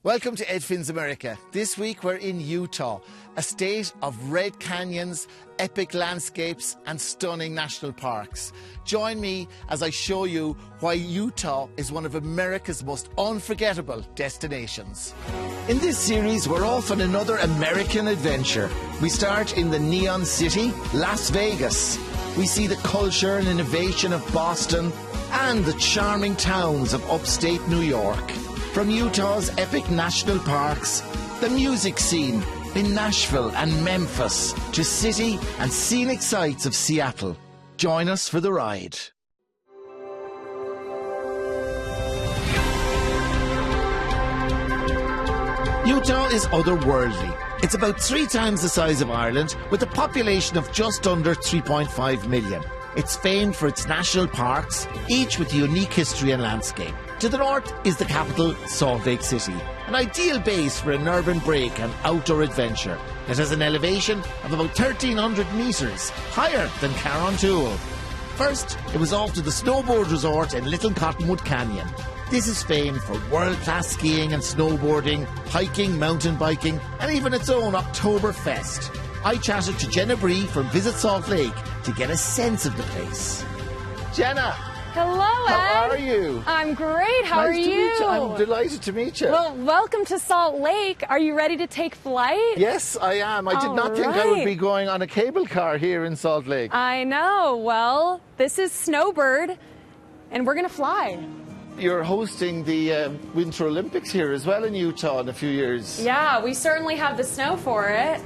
Welcome to Ed Finn's America. This week we're in Utah, a state of red canyons, epic landscapes and stunning national parks. Join me as I show you why Utah is one of America's most unforgettable destinations. In this series we're off on another American adventure. We start in the Neon City, Las Vegas. We see the culture and innovation of Boston and the charming towns of upstate New York. From Utah's epic national parks, the music scene in Nashville and Memphis, to city and scenic sights of Seattle. Join us for the ride. Utah is otherworldly. It's about 3 times the size of Ireland, with a population of just under 3.5 million. It's famed for its national parks, each with a unique history and landscape. To the north is the capital, Salt Lake City, an ideal base for an urban break and outdoor adventure. It has an elevation of about 1,300 metres, higher than Carrauntoohil. First, it was off to the snowboard resort in Little Cottonwood Canyon. This is famed for world-class skiing and snowboarding, hiking, mountain biking, and even its own Oktoberfest. I chatted to Jenna Bree from Visit Salt Lake to get a sense of the place. Jenna! Hello, Ed. How are you? I'm great. How are you? Nice to meet you. I'm delighted to meet you. Well, welcome to Salt Lake. Are you ready to take flight? Yes, I am. I did not think I would be going on a cable car here in Salt Lake. I know. Well, this is Snowbird, and we're going to fly. You're hosting the Winter Olympics here as well in Utah in a few years. Yeah, we certainly have the snow for it.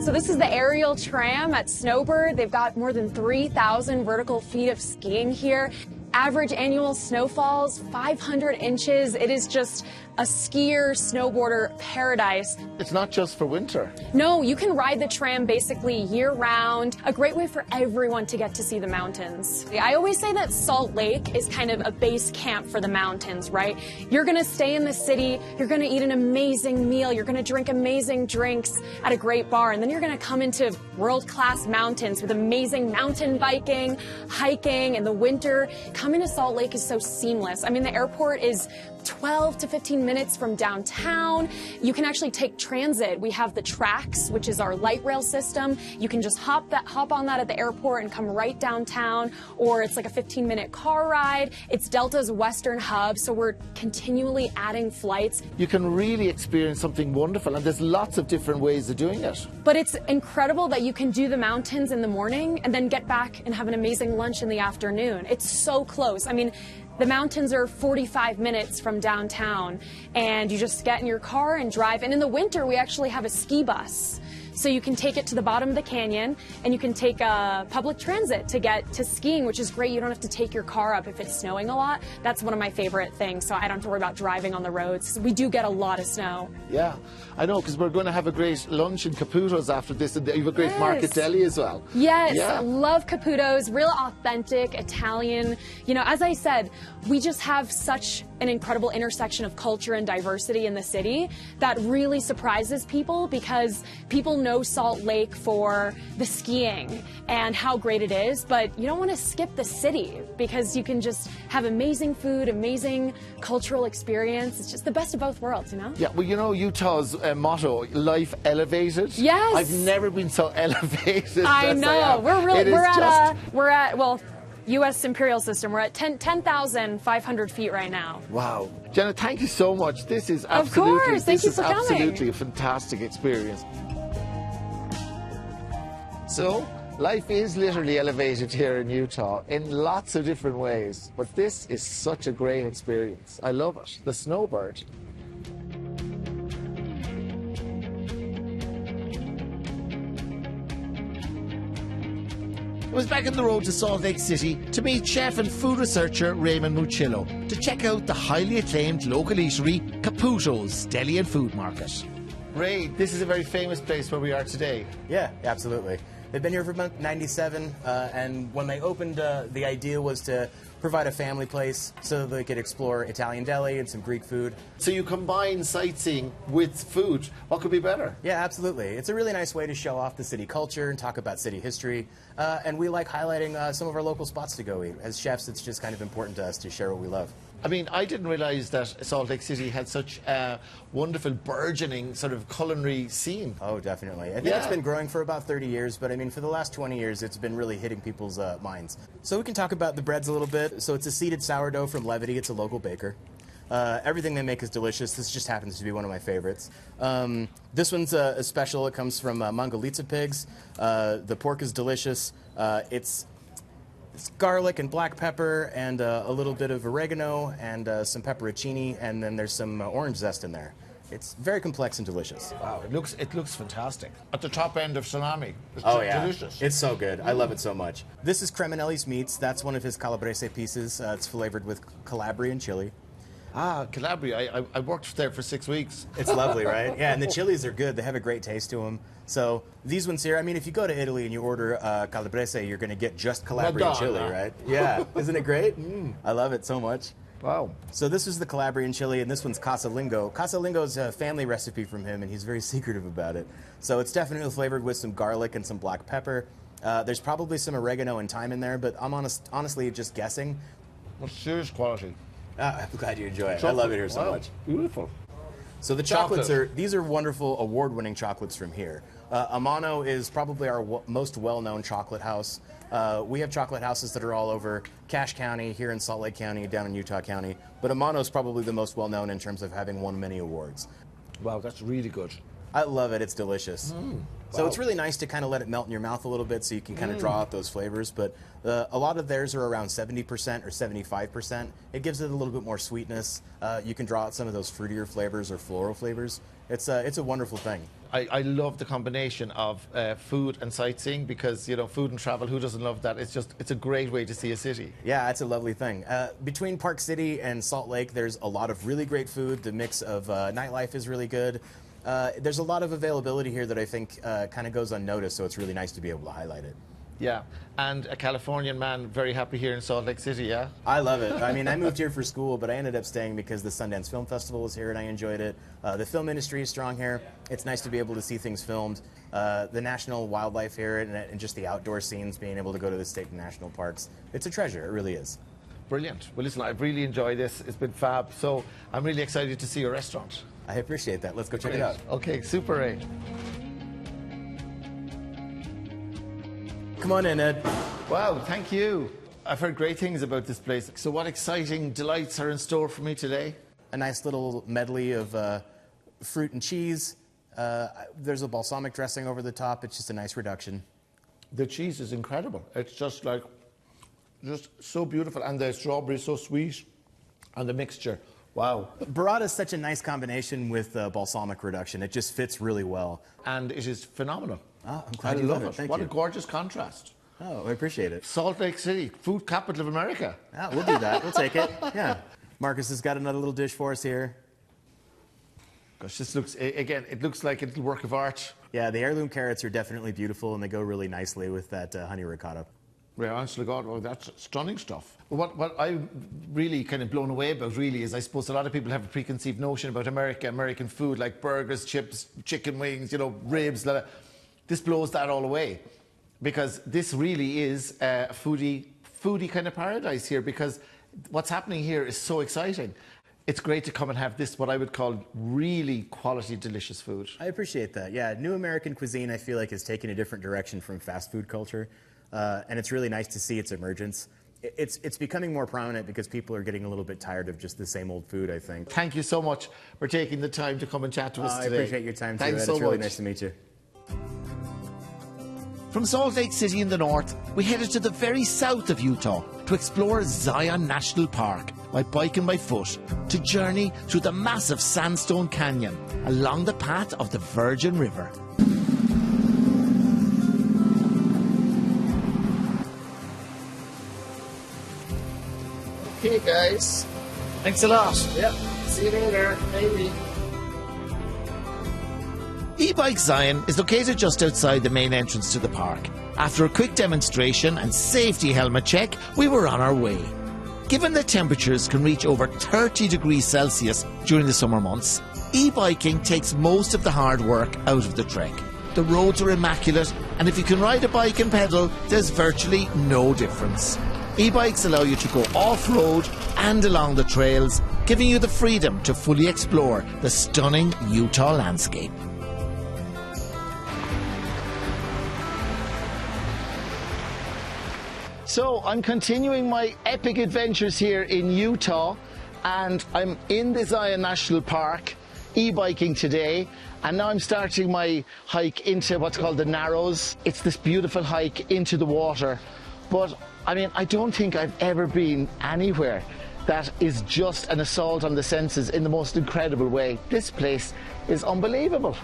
So this is the aerial tram at Snowbird. They've got more than 3,000 vertical feet of skiing here. Average annual snowfalls, 500 inches. It is just a skier, snowboarder paradise. It's not just for winter. No, you can ride the tram basically year-round. A great way for everyone to get to see the mountains. I always say that Salt Lake is kind of a base camp for the mountains, right? You're gonna stay in the city, you're gonna eat an amazing meal, you're gonna drink amazing drinks at a great bar, and then you're gonna come into world-class mountains with amazing mountain biking, hiking, and the winter. Coming to Salt Lake is so seamless. I mean, the airport is 12 to 15 minutes from downtown. You can actually take transit. We have the TRAX, which is our light rail system. You can just hop on that at the airport and come right downtown, or it's like a 15-minute car ride. It's Delta's Western hub, so we're continually adding flights. You can really experience something wonderful, and there's lots of different ways of doing it. But it's incredible that you can do the mountains in the morning and then get back and have an amazing lunch in the afternoon. It's so close. I mean, the mountains are 45 minutes from downtown, and you just get in your car and drive. And in the winter, we actually have a ski bus. So you can take it to the bottom of the canyon, and you can take public transit to get to skiing, which is great. You don't have to take your car up if it's snowing a lot. That's one of my favorite things, so I don't have to worry about driving on the roads. We do get a lot of snow. Yeah, I know, because we're going to have a great lunch in Caputo's after this, and you have a great market deli as well. Yes, yeah. Love Caputo's, real authentic Italian. You know, as I said, we just have such an incredible intersection of culture and diversity in the city that really surprises people, because people know Salt Lake for the skiing and how great it is, but you don't want to skip the city because you can just have amazing food, amazing cultural experience. It's just the best of both worlds, you know? Yeah, well, you know Utah's motto, life elevated. Yes. I've never been so elevated. I know. We're We're at U.S. Imperial System. We're at 10,500 feet right now. Wow. Jenna, thank you so much. This is Of course. Thank you for coming. Absolutely a fantastic experience. So, life is literally elevated here in Utah in lots of different ways, but this is such a great experience. I love it. The Snowbird. I was back on the road to Salt Lake City to meet chef and food researcher Raymond Mucillo to check out the highly acclaimed local eatery Caputo's Deli and Food Market. Ray, this is a very famous place where we are today. Yeah, absolutely. They've been here for about 97, and when they opened, the idea was to provide a family place so they could explore Italian deli and some Greek food. So you combine sightseeing with food. What could be better? Yeah, absolutely. It's a really nice way to show off the city culture and talk about city history. And we like highlighting some of our local spots to go eat. As chefs, it's just kind of important to us to share what we love. I mean, I didn't realize that Salt Lake City had such a wonderful, burgeoning sort of culinary scene. Oh, definitely. I think it's been growing for about 30 years, but I mean, for the last 20 years, it's been really hitting people's minds. So we can talk about the breads a little bit. So it's a seeded sourdough from Levity. It's a local baker. Everything they make is delicious. This just happens to be one of my favorites. This one's a special. It comes from Mangalitsa pigs. The pork is delicious. It's garlic and black pepper and a little bit of oregano and some pepperoncini, and then there's some orange zest in there. It's very complex and delicious. Wow, it looks fantastic. At the top end of salami. It's delicious. It's so good. I love it so much. This is Cremonelli's meats. That's one of his calabrese pieces. It's flavored with Calabrian chili. Ah, Calabria. I worked there for 6 weeks. It's lovely, right? Yeah, and the chilies are good. They have a great taste to them. So these ones here, I mean, if you go to Italy and you order calabrese, you're going to get just Calabrian chili, right? Yeah. Isn't it great? I love it so much. Wow. So this is the Calabrian chili, and this one's Casalingo. Casalingo is a family recipe from him, and he's very secretive about it. So it's definitely flavored with some garlic and some black pepper. There's probably some oregano and thyme in there, but I'm honestly just guessing. Well, serious quality. I'm glad you enjoy it. I love it here so much. Beautiful. So the chocolates these are wonderful award-winning chocolates from here. Amano is probably our most well-known chocolate house. We have chocolate houses that are all over Cache County, here in Salt Lake County, down in Utah County. But Amano is probably the most well-known in terms of having won many awards. Wow, that's really good. I love it. It's delicious. So it's really nice to kind of let it melt in your mouth a little bit so you can kind of draw out those flavors. But a lot of theirs are around 70% or 75%. It gives it a little bit more sweetness. You can draw out some of those fruitier flavors or floral flavors. It's a wonderful thing. I love the combination of food and sightseeing because, you know, food and travel, who doesn't love that? It's a great way to see a city. Yeah, it's a lovely thing. Between Park City and Salt Lake, there's a lot of really great food. The mix of nightlife is really good. There's a lot of availability here that I think kind of goes unnoticed, so it's really nice to be able to highlight it. Yeah, and a Californian man, very happy here in Salt Lake City, yeah? I love it. I mean, I moved here for school, but I ended up staying because the Sundance Film Festival was here and I enjoyed it. The film industry is strong here. It's nice to be able to see things filmed. The national wildlife here and just the outdoor scenes, being able to go to the state and national parks. It's a treasure, it really is. Brilliant. Well, listen, I've really enjoyed this. It's been fab. So I'm really excited to see your restaurant. I appreciate that. Let's go check it out. Okay, super, Ed. Come on in, Ed. Wow, thank you. I've heard great things about this place. So what exciting delights are in store for me today? A nice little medley of fruit and cheese. There's a balsamic dressing over the top. It's just a nice reduction. The cheese is incredible. It's just so beautiful. And the strawberry is so sweet. And the mixture. Wow. Burrata is such a nice combination with balsamic reduction. It just fits really well. And it is phenomenal. Oh, I'm glad I you love it. Thank what you. a gorgeous contrast. Oh, I appreciate it. Salt Lake City, food capital of America. Yeah, we'll do that. We'll take it. Yeah. Marcus has got another little dish for us here. Gosh, this looks, again, it looks like a little work of art. Yeah, the heirloom carrots are definitely beautiful, and they go really nicely with that honey ricotta. Yeah, honestly, God, well, that's stunning stuff. What I'm really kind of blown away about, really, is I suppose a lot of people have a preconceived notion about America, American food, like burgers, chips, chicken wings, you know, ribs. This blows that all away, because this really is a foodie kind of paradise here, because what's happening here is so exciting. It's great to come and have this, what I would call really quality, delicious food. I appreciate that. Yeah, new American cuisine, I feel like, has taken a different direction from fast food culture. And it's really nice to see its emergence. It's becoming more prominent because people are getting a little bit tired of just the same old food, I think. Thank you so much for taking the time to come and chat to us today. I appreciate your time, too. Thanks so It's really much. nice to meet you. From Salt Lake City in the north, we headed to the very south of Utah to explore Zion National Park by bike and by foot, to journey through the massive Sandstone Canyon along the path of the Virgin River. Okay, guys. Thanks a lot. Yep. See you later. Maybe. E-Bike Zion is located just outside the main entrance to the park. After a quick demonstration and safety helmet check, we were on our way. Given that temperatures can reach over 30 degrees Celsius during the summer months, e-biking takes most of the hard work out of the trek. The roads are immaculate, and if you can ride a bike and pedal, there's virtually no difference. E-bikes allow you to go off-road and along the trails, giving you the freedom to fully explore the stunning Utah landscape. So I'm continuing my epic adventures here in Utah, and I'm in the Zion National Park e-biking today, and now I'm starting my hike into what's called the Narrows. It's this beautiful hike into the water, but I mean, I don't think I've ever been anywhere that is just an assault on the senses in the most incredible way. This place is unbelievable.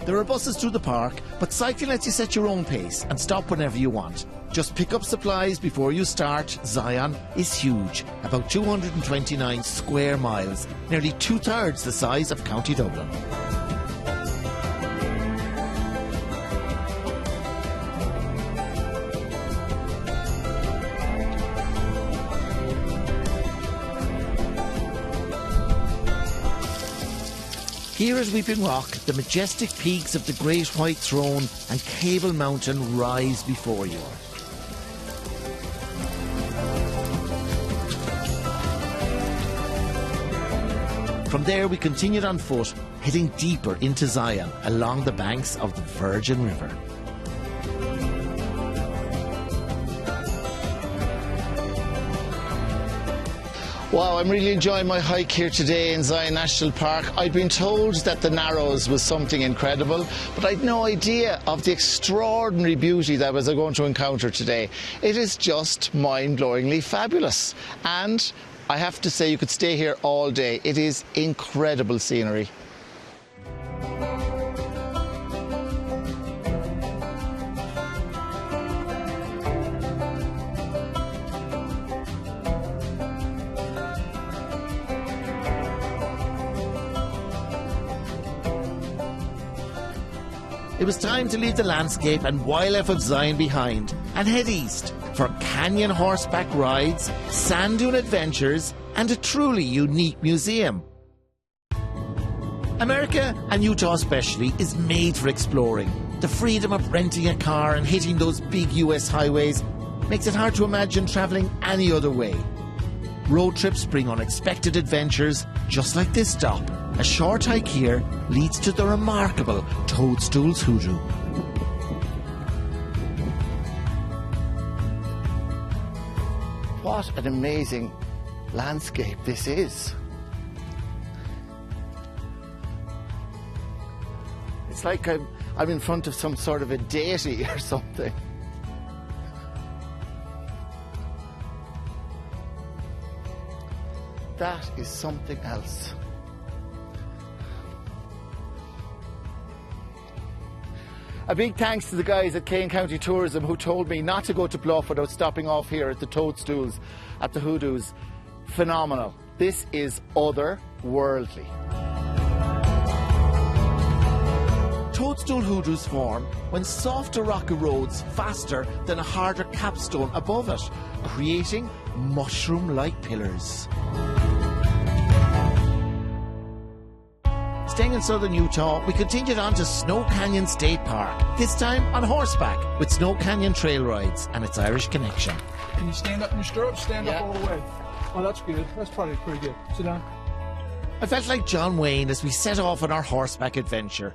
There are buses through the park, but cycling lets you set your own pace and stop whenever you want. Just pick up supplies before you start. Zion is huge, about 229 square miles, nearly 2/3 the size of County Dublin. Here at Weeping Rock, the majestic peaks of the Great White Throne and Cable Mountain rise before you. From there we continued on foot, heading deeper into Zion along the banks of the Virgin River. Wow, I'm really enjoying my hike here today in Zion National Park. I'd been told that the Narrows was something incredible, but I'd no idea of the extraordinary beauty that I was going to encounter today. It is just mind-blowingly fabulous. And I have to say, you could stay here all day. It is incredible scenery. It was time to leave the landscape and wildlife of Zion behind and head east for canyon horseback rides, sand dune adventures, and a truly unique museum. America, and Utah especially, is made for exploring. The freedom of renting a car and hitting those big US highways makes it hard to imagine travelling any other way. Road trips bring unexpected adventures, just like this stop. A short hike here leads to the remarkable Toadstools Hoodoo. What an amazing landscape this is. It's like I'm in front of some sort of a deity or something. That is something else. A big thanks to the guys at Kane County Tourism who told me not to go to Bluff without stopping off here at the Toadstools, at the Hoodoos. Phenomenal. This is otherworldly. Toadstool Hoodoos form when softer rocky roads faster than a harder capstone above it, creating mushroom-like pillars. Staying in southern Utah, we continued on to Snow Canyon State Park, this time on horseback with Snow Canyon Trail Rides and its Irish connection. Can you stand up in your stirrups? Stand up all the way. Oh, that's good. That's probably pretty good. Sit down. I felt like John Wayne as we set off on our horseback adventure.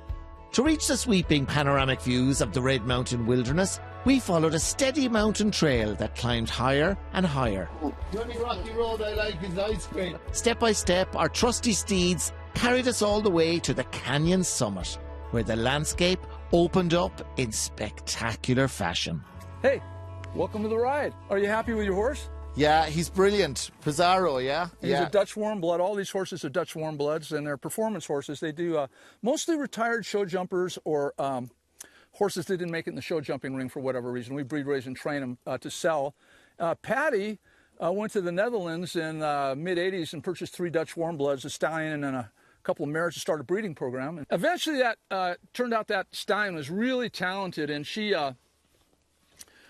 To reach the sweeping panoramic views of the Red Mountain Wilderness, we followed a steady mountain trail that climbed higher and higher. The only rocky road I like is ice cream. Step by step, our trusty steeds carried us all the way to the canyon summit, where the landscape opened up in spectacular fashion. Hey, welcome to the ride. Are you happy with your horse? Yeah, he's brilliant. Pizarro, yeah? He's a Dutch warm blood. All these horses are Dutch warm bloods, and they're performance horses. They do mostly retired show jumpers or horses that didn't make it in the show jumping ring for whatever reason. We breed, raise, and train them to sell. Patty went to the Netherlands in mid-'80s and purchased 3 Dutch warm bloods, a stallion and a couple of mares to start a breeding program. And eventually that turned out that stallion was really talented, and she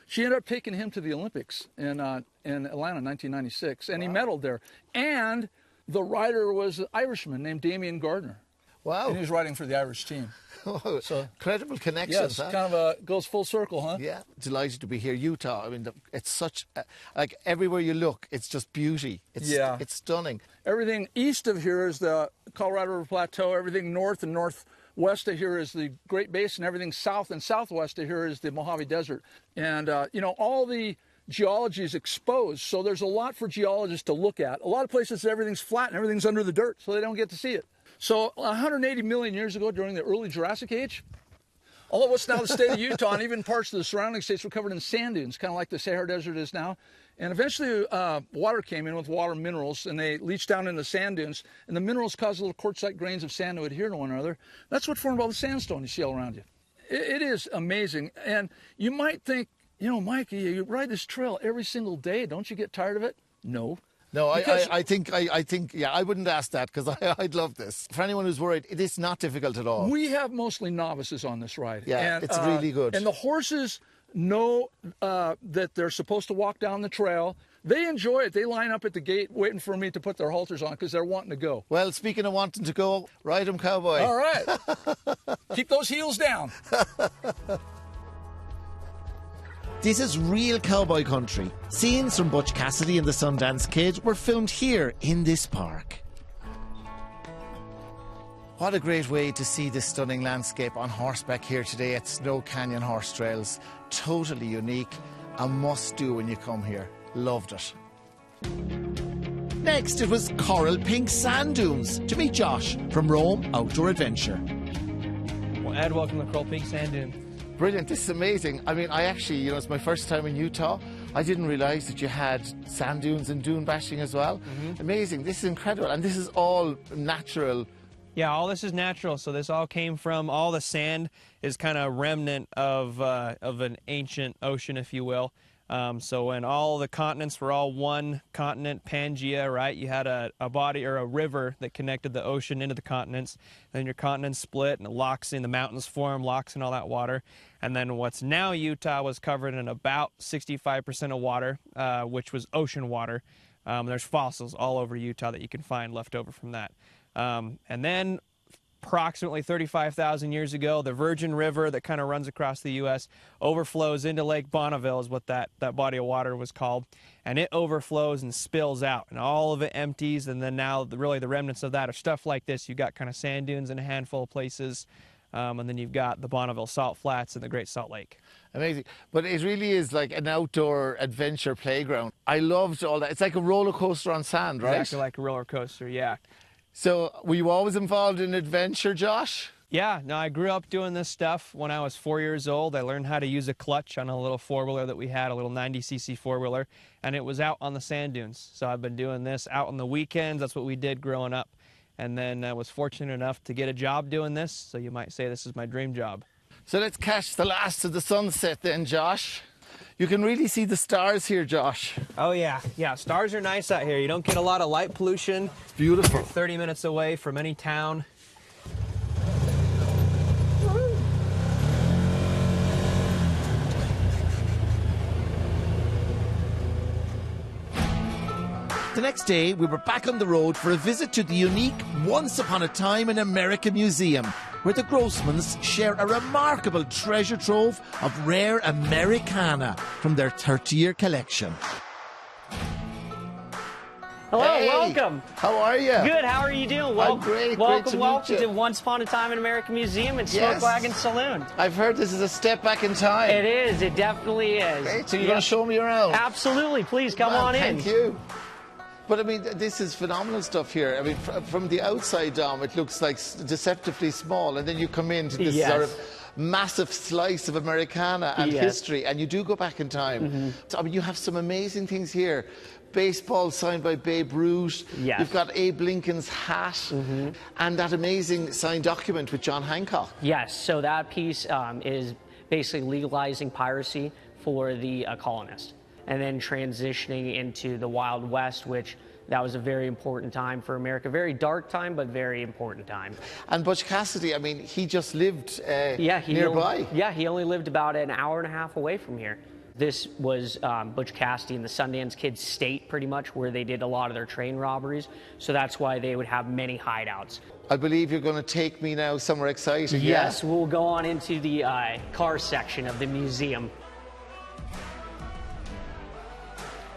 She ended up taking him to the Olympics in Atlanta in 1996, and he medaled there. And the rider was an Irishman named Damien Gardner. Wow. And he was riding for the Irish team. Oh, So, incredible connections. yes, Huh? kind of goes full circle, huh? Yeah, delighted to be here. Utah, I mean, it's such, like everywhere you look, it's just beauty. It's, Yeah. it's stunning. Everything east of here is the Colorado River Plateau. Everything north and northwest of here is the Great Basin. Everything south and southwest of here is the Mojave Desert. And, you know, all the geology is exposed, so there's a lot for geologists to look at. A lot of places, everything's flat and everything's under the dirt, so they don't get to see it. So 180 million years ago, during the early Jurassic Age, all of what's now the state of Utah and even parts of the surrounding states were covered in sand dunes, kind of like the Sahara Desert is now. And eventually water came in with water minerals, and they leached down into sand dunes, and the minerals caused little quartzite grains of sand to adhere to one another. That's what formed all the sandstone you see all around you. It is amazing. And you might think, you know, Mike, you ride this trail every single day. Don't you get tired of it? No. No, Because- I think, yeah, I wouldn't ask that because I'd love this. For anyone who's worried, it is not difficult at all. We have mostly novices on this ride. Yeah, and, it's really good. And the horses know that they're supposed to walk down the trail. They enjoy it. They line up at the gate waiting for me to put their halters on because they're wanting to go. Well, speaking of wanting to go, ride 'em, cowboy. All right. Keep those heels down. This is real cowboy country. Scenes from Butch Cassidy and the Sundance Kid were filmed here in this park. What a great way to see this stunning landscape on horseback here today at Snow Canyon Horse Trails. Totally unique. A must-do when you come here. Loved it. Next, it was coral pink sand dunes to meet Josh from Rome Outdoor Adventure. Well, Ed, welcome to Coral Peak Sand Dune. Brilliant, this is amazing. I mean, I actually, you know, it's my first time in Utah. I didn't realise that you had sand dunes and dune bashing as well. Amazing, this is incredible. And this is all natural. Yeah, all this is natural. So this all came from, all the sand is kind of remnant of an ancient ocean, if you will. So when all the continents were all one continent, Pangea, right? You had a body or a river that connected the ocean into the continents. Then your continents split and it locks in, the mountains form, locks in all that water. And then what's now Utah was covered in about 65% of water, which was ocean water. There's fossils all over Utah that you can find left over from that. And then approximately 35,000 years ago, the Virgin River that kind of runs across the U.S. overflows into Lake Bonneville is what that body of water was called. And it overflows and spills out, and all of it empties. And then now, really, the remnants of that are stuff like this. You've got kind of sand dunes in a handful of places. And then you've got the Bonneville Salt Flats and the Great Salt Lake. Amazing. But it really is like an outdoor adventure playground. I loved all that. It's like a roller coaster on sand, right? Exactly like a roller coaster, yeah. So were you always involved in adventure, Josh? Yeah, no, I grew up doing this stuff when I was 4 years old. I learned how to use a clutch on a little four-wheeler that we had, a little 90cc four-wheeler, and it was out on the sand dunes. So I've been doing this out on the weekends. That's what we did growing up. And then I was fortunate enough to get a job doing this, so you might say this is my dream job. So let's catch the last of the sunset then, Josh. You can really see the stars here, Josh. Oh, yeah. Yeah, stars are nice out here. You don't get a lot of light pollution. It's beautiful. 30 minutes away from any town. The next day, we were back on the road for a visit to the unique Once Upon a Time in America Museum, where the Grossmans share a remarkable treasure trove of rare Americana from their 30-year collection. Hello, Hey, welcome. How are you? Good, how are you doing? I'm great, Welcome, great to meet welcome you. to Once Upon a Time in America Museum and Yes. Smoke Wagon Saloon. I've heard this is a step back in time. It is, it definitely is. Great. So you're Yeah. going to show me around? Absolutely, please come Well, on in. Thank you. But I mean, this is phenomenal stuff here. I mean, from the outside, Dom, it looks like deceptively small, and then you come into this Yes. sort of massive slice of Americana and Yes. history, and you do go back in time. So, I mean, you have some amazing things here. Baseball signed by Babe Ruth. Yes. You've got Abe Lincoln's hat, and that amazing signed document with John Hancock. Yes, so that piece is basically legalizing piracy for the colonists and then transitioning into the Wild West, which that was a very important time for America. Very dark time, but very important time. And Butch Cassidy, I mean, he just lived Yeah, he nearby. he only lived about an hour and a half away from here. This was Butch Cassidy and the Sundance Kid state, pretty much, where they did a lot of their train robberies. So that's why they would have many hideouts. I believe you're going to take me now somewhere exciting. Yes, yeah? We'll go on into the car section of the museum.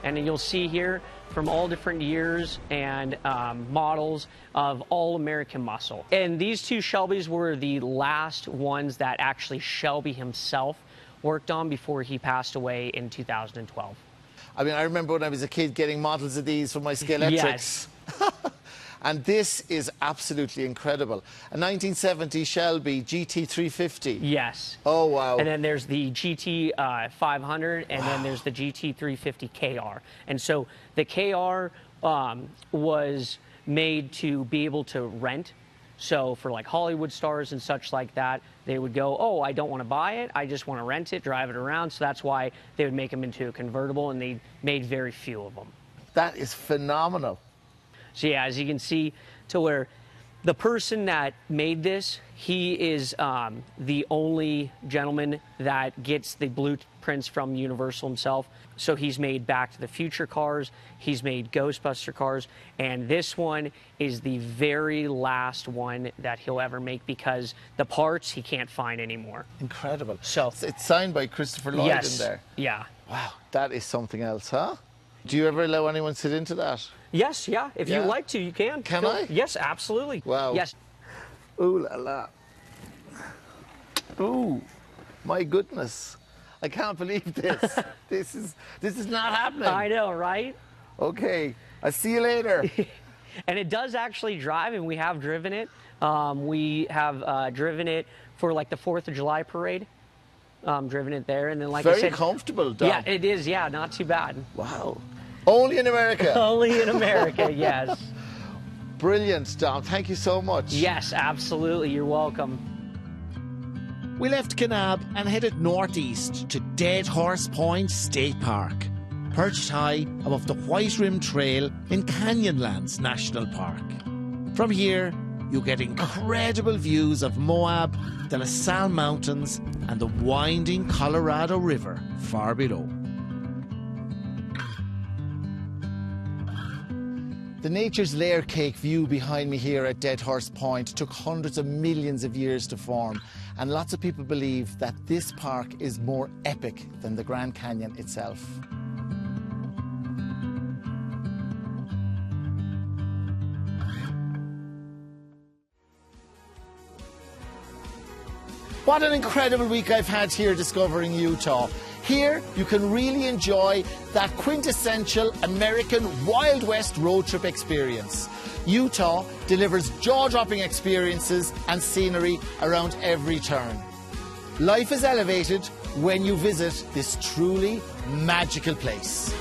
And you'll see here from all different years and models of all American muscle. And these two Shelbys were the last ones that actually Shelby himself worked on before he passed away in 2012. I mean, I remember when I was a kid getting models of these for my Scalextrics. Yes. And this is absolutely incredible. A 1970 Shelby GT350. Yes. Oh, wow. And then there's the GT 500, and then there's the GT350 KR. And so the KR was made to be able to rent. So for like Hollywood stars and such like that, they would go, oh, I don't want to buy it. I just want to rent it, drive it around. So that's why they would make them into a convertible, and they made very few of them. That is phenomenal. So yeah, as you can see, to where the person that made this, he is the only gentleman that gets the blueprints from Universal himself. So he's made Back to the Future cars, he's made Ghostbuster cars, and this one is the very last one that he'll ever make because the parts he can't find anymore. Incredible. So it's signed by Christopher Lloyd yes, in there. Yeah. Wow, that is something else, huh? Do you ever allow anyone to sit into that? Yes, yeah. If you like to, you can. Can I? Yes, absolutely. Wow. Yes. Ooh la la. Ooh, my goodness. I can't believe this. This is not happening. I know, right? Okay, I'll see you later. And it does actually drive, and we have driven it. We have driven it for like the 4th of July parade. Driven it there, and then like I said, very comfortable, Dom. Yeah, it is. Yeah, not too bad. Wow. Only in America. Only in America, yes. Brilliant, Dom. Thank you so much. Yes, absolutely. You're welcome. We left Kanab and headed northeast to Dead Horse Point State Park, perched high above the White Rim Trail in Canyonlands National Park. From here, you get incredible views of Moab, the La Salle Mountains, and the winding Colorado River far below. The nature's layer cake view behind me here at Dead Horse Point took hundreds of millions of years to form, and lots of people believe that this park is more epic than the Grand Canyon itself. What an incredible week I've had here discovering Utah. Here you can really enjoy that quintessential American Wild West road trip experience. Utah delivers jaw-dropping experiences and scenery around every turn. Life is elevated when you visit this truly magical place.